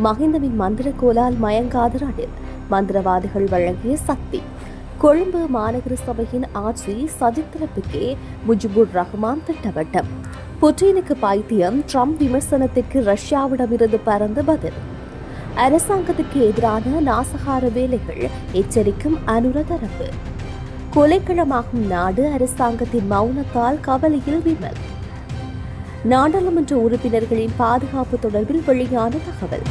மஹிந்தவின் மந்திரக்கோலால் மயங்காத ரணில், மந்திரவாதிகள் வழங்கிய சக்தி. கொழும்பு மாநகர சபையின் ஆட்சி சஜித் தரப்புக்கே முஜிபுர் ரஹ்மான் திட்டவட்டம். புட்டினுக்கு பைத்தியம், ட்ரம்ப் விமர்சனத்திற்கு ரஷ்யாவிடமிருந்து பறந்த பதில். அரசாங்கத்துக்கு எதிரான நாசகார வேலைகள், எச்சரிக்கும் அனுர தரப்பு. கொலைக்களமாகும் நாடு, அரசாங்கத்தின் மௌனத்தால் கவலையில் விமல். நாடாளுமன்ற உறுப்பினர்களின் பாதுகாப்பு தொடர்பில் வெளியான தகவல்.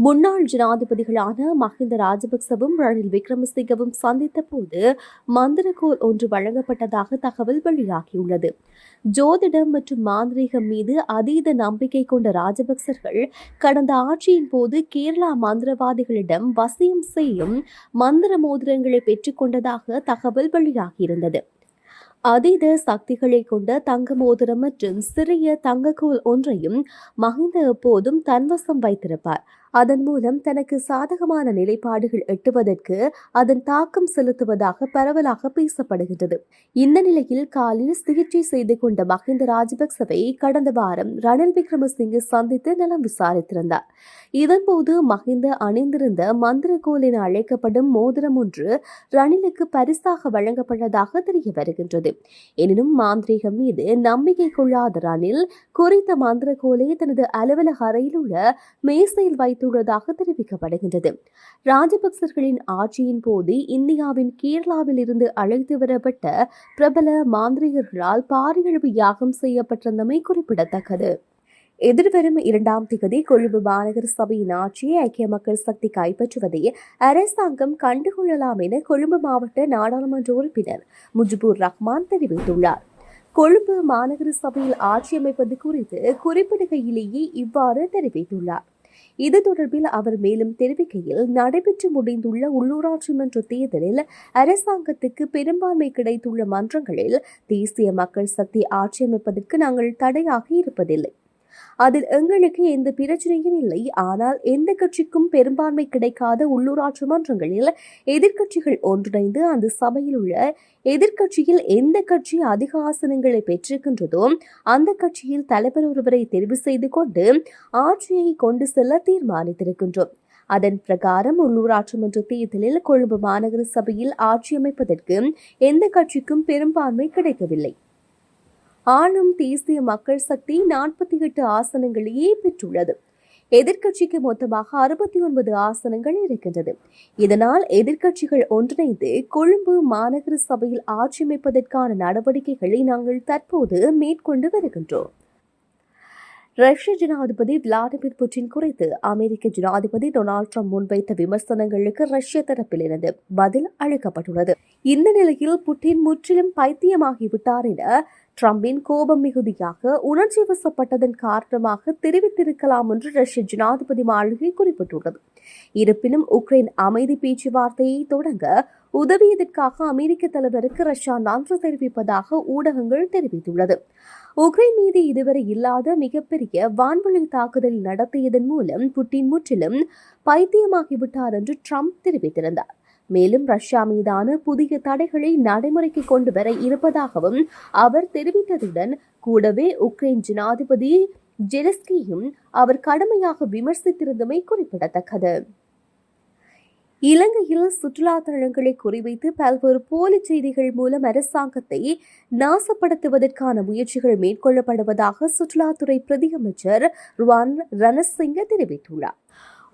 முன்னாள் ஜனாதிபதிகளான மஹிந்த ராஜபக்சவும் ரணில் விக்ரமசிங்கவும் சந்தித்த போது மந்திரக்கோல் ஒன்று வழங்கப்பட்டதாக தகவல் வெளியாகியுள்ளது. ஜோதிடம் மற்றும் மாந்திரீகம் மீது அதீத நம்பிக்கை கொண்ட ராஜபக்சர்கள் கடந்த ஆட்சியின் போது கேரளா மந்திரவாதிகளிடம் வசியம் செய்யும் மந்திர மோதிரங்களை பெற்றுக் கொண்டதாக தகவல் வெளியாகியிருந்தது. அதீத சக்திகளை கொண்ட தங்க மோதிரம் மற்றும் சிறிய தங்கக்கோல் ஒன்றையும் மஹிந்த எப்போதும் தன்வசம் வைத்திருப்பார். அதன் மூலம் தனக்கு சாதகமான நிலைப்பாடுகள் எட்டுவதற்கு அதன் தாக்கம் செலுத்துவதாக பரவலாக பேசப்படுகின்றது. இந்த நிலையில் காலில் சிகிச்சை செய்து கொண்ட மஹிந்த ராஜபக்சவை கடந்த வாரம் ரணில் விக்ரமசிங்கே சந்தித்து நலம் விசாரித்திருந்தார். இதன்போது மஹிந்த அணிந்திருந்த மந்திரக்கோல் என அழைக்கப்படும் மோதிரம் ஒன்று ரணிலுக்கு பரிசாக வழங்கப்பட்டதாக தெரிய வருகின்றது. எனினும் மாந்திரீகம் மீது நம்பிக்கை கொள்ளாத ரணில் குறித்த மந்திரக்கோலை தனது அலுவலக அறையில் உள்ள மேசையில் வைத்துள்ளதாக தெரிவிக்கப்படுகின்றது. ராஜபக்சர்களின் ஆட்சியின் போது இந்தியாவின் கேரளாவில் இருந்து அழைத்து வரப்பட்ட பிரபல மாந்திரிகர்களால் பாரியளவு யாகம் செய்யப்பட்டிருந்தமை குறிப்பிடத்தக்கது. எதிர்வரும் 2ஆம் தேதி கொழும்பு மாநகர சபையின் ஆட்சியை ஐக்கிய மக்கள் சக்தி கைப்பற்றுவதை அரசாங்கம் கண்டுகொள்ளலாம் என கொழும்பு மாவட்ட நாடாளுமன்ற உறுப்பினர் முஜிபுர் ரஹ்மான் தெரிவித்துள்ளார். கொழும்பு மாநகர சபையில் ஆட்சி அமைப்பது குறித்து குறிப்பிடுகையிலேயே இவ்வாறு தெரிவித்துள்ளார். இது தொடர்பில் அவர் மேலும் தெரிவிக்கையில், நடைபெற்று முடிந்துள்ள உள்ளூராட்சி மன்ற தேர்தலில் அரசாங்கத்துக்கு பெரும்பான்மை கிடைத்துள்ள மன்றங்களில் தேசிய மக்கள் சக்தி ஆட்சி அமைப்பதற்கு நாங்கள் தடையாக இருப்பதில்லை. அதில் எங்களுக்கு எந்த பிரச்சனையும் இல்லை. ஆனால் எந்த கட்சிக்கும் பெரும்பான்மை கிடைக்காத உள்ளூராட்சி மன்றங்களில் எதிர்க்கட்சிகள் ஒன்றிணைந்து அந்த சபையில் உள்ள எதிர்க்கட்சியில் எந்த கட்சி அதிக ஆசனங்களை பெற்றிருக்கின்றதோ அந்த கட்சியில் தலைவர் ஒருவரை தெரிவு செய்து கொண்டு ஆட்சியை கொண்டு செல்ல தீர்மானித்திருக்கின்றோம். அதன் பிரகாரம் உள்ளூராட்சி மன்ற தேர்தலில் கொழும்பு மாநகர சபையில் ஆட்சி அமைப்பதற்கு எந்த கட்சிக்கும் பெரும்பான்மை கிடைக்கவில்லை. ஆளும் தேசிய மக்கள் சக்தி 48 ஆசனங்களையே பெற்றுள்ளது. எதிர்க்கட்சிக்கு மொத்தமாக 69 ஆசனங்கள் இருக்கின்றது. இதனால் எதிர்க்கட்சிகள் ஒன்றிணைந்து கொழும்பு மாநகர சபையில் ஆட்சி அமைப்பதற்கான நடவடிக்கைகளை நாங்கள் தற்போது மேற்கொண்டு வருகின்றோம். ரஷ்ய ஜனாதிபதி விளாடிமிர் புட்டின் குறித்து அமெரிக்க ஜனாதிபதி டொனால்டு ட்ரம்ப் முன்வைத்த விமர்சனங்களுக்கு ரஷ்ய தரப்பிலிருந்து பதில் அளிக்கப்பட்டுள்ளது. இந்த நிலையில் புட்டின் முற்றிலும் பைத்தியமாகிவிட்டார் என ட்ரம்பின் கோபம் மிகுதியாக உணர்ச்சி வசப்பட்டதன் காரணமாக தெரிவித்திருக்கலாம் என்று ரஷ்ய ஜனாதிபதி மாளிகை குறிப்பிட்டுள்ளது. இருப்பினும் உக்ரைன் அமைதி பேச்சுவார்த்தையை தொடங்க உதவியதற்காக அமெரிக்க தலைவருக்கு ரஷ்யா நன்றி தெரிவிப்பதாக ஊடகங்கள் தெரிவித்துள்ளது. உக்ரைன் மீது இதுவரை இல்லாத மிகப்பெரிய வான்வழி தாக்குதல் நடத்தியதன் மூலம் புட்டின் முற்றிலும் பைத்தியமாகிவிட்டார் என்று ட்ரம்ப் தெரிவித்திருந்தார். மேலும் ரஷ்யா மீதான புதிய தடைகளை நடைமுறைக்கு கொண்டு வர இருப்பதாகவும் அவர் தெரிவித்ததுடன் கூடவே உக்ரைன் ஜனாதிபதி ஜெலன்ஸ்கியையும் அவர் கடுமையாக விமர்சித்திருந்தமை குறிப்பிடத்தக்கது. இலங்கையில் சுற்றுலா தலங்களை குறிவைத்து பல்வேறு போலி செய்திகள் மூலம் அரசாங்கத்தை நாசப்படுத்துவதற்கான முயற்சிகள் மேற்கொள்ளப்படுவதாக சுற்றுலாத்துறை பிரதி அமைச்சர் ருவான் ரணசிங்க தெரிவித்துள்ளார்.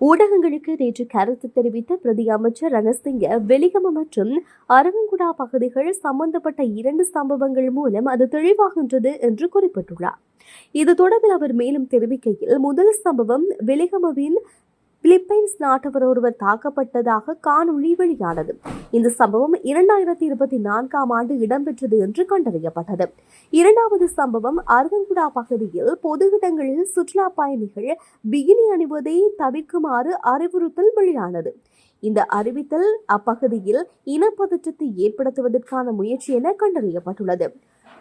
ஊடகங்களுக்கு நேற்று கருத்து தெரிவித்த பிரதி அமைச்சர் ரணசிங்க, வெலிகம மற்றும் அரவங்குடா பகுதிகள் சம்பந்தப்பட்ட 2 சம்பவங்கள் மூலம் அது தெளிவாகின்றது என்று குறிப்பிட்டுள்ளார். இது தொடர்பில் அவர் மேலும் தெரிவிக்கையில், முதல் சம்பவம் வெலிகமவின் பிலிப்பைன்ஸ் நாட்டவர் ஒருவர் தாக்கப்பட்டதாக காணொளி வெளியானது. இந்த சம்பவம் 2024ஆம் ஆண்டு இடம்பெற்றது என்று கண்டறியப்பட்டது. 2வது சம்பவம் அரவங்குடா பகுதியில் பொது இடங்களில் சுற்றுலா பயணிகள் பிகினி அணிவதை தவிர்க்குமாறு அறிவுறுத்தல் வெளியானது. இந்த அறிவித்தல் அப்பகுதியில் இனப்பதற்றத்தை ஏற்படுத்துவதற்கான முயற்சி என கண்டறியப்பட்டுள்ளது.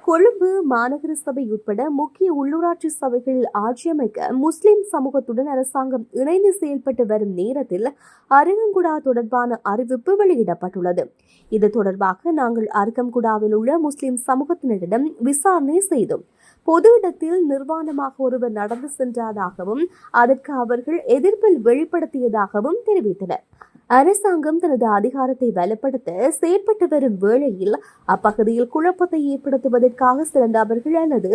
கொழும்பு மாநகர சபை உட்பட முக்கிய உள்ளூராட்சி சபைகளில் ஆட்சியமைக்க முஸ்லிம் சமூகத்துடன் அரசாங்கம் இணைந்து செயல்பட்டு வரும் நேரத்தில் அருகங்குடா தொடர்பான அறிவிப்பு வெளியிடப்பட்டுள்ளது. இது தொடர்பாக நாங்கள் அருகங்குடாவில் உள்ள முஸ்லிம் சமூகத்தினரிடம் விசாரணை செய்தோம். பொது இடத்தில் நிர்வாணமாக ஒருவர் நடந்து சென்றதாகவும் அதற்கு அவர்கள் எதிர்ப்பில் வெளிப்படுத்தியதாகவும் தெரிவித்தனர். அரசாங்கம் தனது அதிகாரத்தை வலுப்படுத்த செயற்பட்டு வரும் வேளையில் அப்பகுதியில் குழப்பத்தை ஏற்படுத்துவதற்காக சில நபர்கள் அல்லது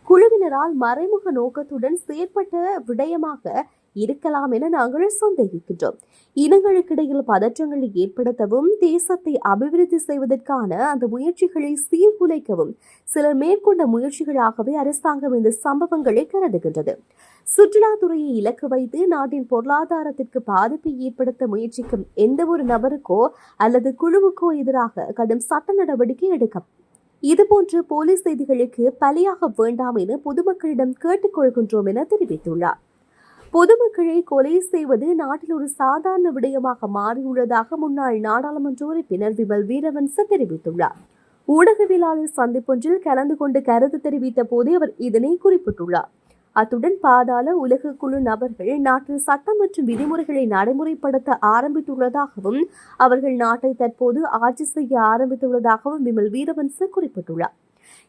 குழுவினரால் மறைமுக நோக்கத்துடன் செயற்பட்ட விடயமாக இருக்கலாம் என நாங்கள் சந்தேகிக்கின்றோம். இனங்களுக்கிடையில் பதற்றங்களை ஏற்படுத்தவும் தேசத்தை அபிவிருத்தி செய்வதற்கான அந்த முயற்சிகளை சீர்குலைக்கவும் சிலர் மேற்கொண்ட முயற்சிகளாகவே அரசாங்கம் இந்த சம்பவங்களை கருதுகின்றது. சுற்றுலாத்துறையை இலக்கு வைத்து நாட்டின் பொருளாதாரத்திற்கு பாதிப்பை ஏற்படுத்த முயற்சிக்கும் எந்த ஒரு நபருக்கோ அல்லது குழுவுக்கோ எதிராக கடும் சட்ட நடவடிக்கை எடுக்கும். இதுபோன்ற போலீஸ் செய்திகளுக்கு பலியாக வேண்டாம் என பொதுமக்களிடம் கேட்டுக்கொள்கின்றோம் என தெரிவித்துள்ளார். பொதுமக்களை கொலை செய்வது நாட்டில் ஒரு சாதாரண விடயமாக மாறியுள்ளதாக முன்னாள் நாடாளுமன்ற உறுப்பினர் விமல் வீரவன்ச தெரிவித்துள்ளார். ஊடகவியலாளர் சந்திப்பொன்றில் கலந்து கொண்டு கருத்து தெரிவித்த போதே அவர் இதனை குறிப்பிட்டுள்ளார். அத்துடன் பாதாள உலக குழு நபர்கள் நாட்டில் சட்டம் மற்றும் விதிமுறைகளை நடைமுறைப்படுத்த ஆரம்பித்துள்ளதாகவும் அவர்கள் நாட்டை தற்போது ஆட்சி செய்ய ஆரம்பித்துள்ளதாகவும் விமல் வீரவன்ச குறிப்பிட்டுள்ளார்.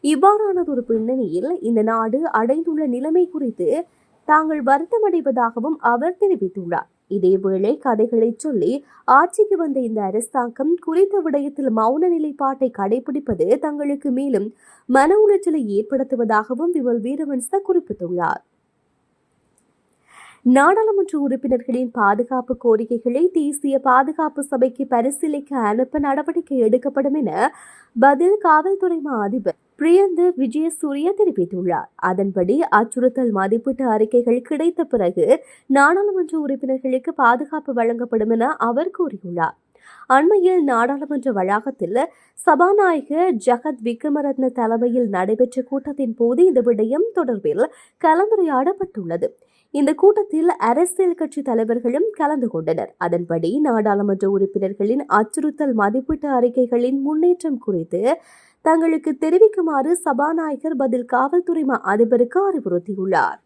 இவ்வாறானதொரு பின்னணியில் இந்த நாடு அடைந்துள்ள நிலைமை குறித்து தாங்கள் வருத்தமடைவதாகவும் அவர் தெரிவித்துள்ளார். இதேவேளை கதைகளை சொல்லி ஆட்சிக்கு வந்த இந்த அரசாங்கம் குறித்த விடயத்தில் மௌன நிலைப்பாட்டை கடைபிடிப்பது தங்களுக்கு மேலும் மன உளைச்சலை ஏற்படுத்துவதாகவும் விமல் வீரவன்ச குறிப்பிட்டுள்ளார். நாடாளுமன்ற உறுப்பினர்களின் பாதுகாப்பு கோரிக்கைகளை தேசிய பாதுகாப்பு சபைக்கு பரிசீலிக்க அனுப்ப நடவடிக்கை எடுக்கப்படும் என பதில் காவல்துறை மா அதிபர் பிரியந்த விஜயசூரிய தெரிவித்துள்ளார். அதன்படி அச்சுறுத்தல் மதிப்பீட்டு அறிக்கைகள் கிடைத்த பிறகு நாடாளுமன்ற உறுப்பினர்களுக்கு பாதுகாப்பு வழங்கப்படும் என அவர் கூறியுள்ளார். அண்மையில் நாடாளுமன்ற வளாகத்தில் சபாநாயகர் ஜகத் விக்ரமரத்ன தலைமையில் நடைபெற்ற கூட்டத்தின் போது இந்த விடயம் தொடர்பில் கலந்துரையாடப்பட்டுள்ளது. இந்த கூட்டத்தில் அரசியல் கட்சி தலைவர்களும் கலந்து கொண்டனர். அதன்படி நாடாளுமன்ற உறுப்பினர்களின் அச்சுறுத்தல் மதிப்பீட்டு அறிக்கைகளின் முன்னேற்றம் குறித்து தங்களுக்கு தெரிவிக்குமாறு சபாநாயகர் பதில் காவல்துறை மா அதிபருக்கு அறிவுறுத்தியுள்ளார்.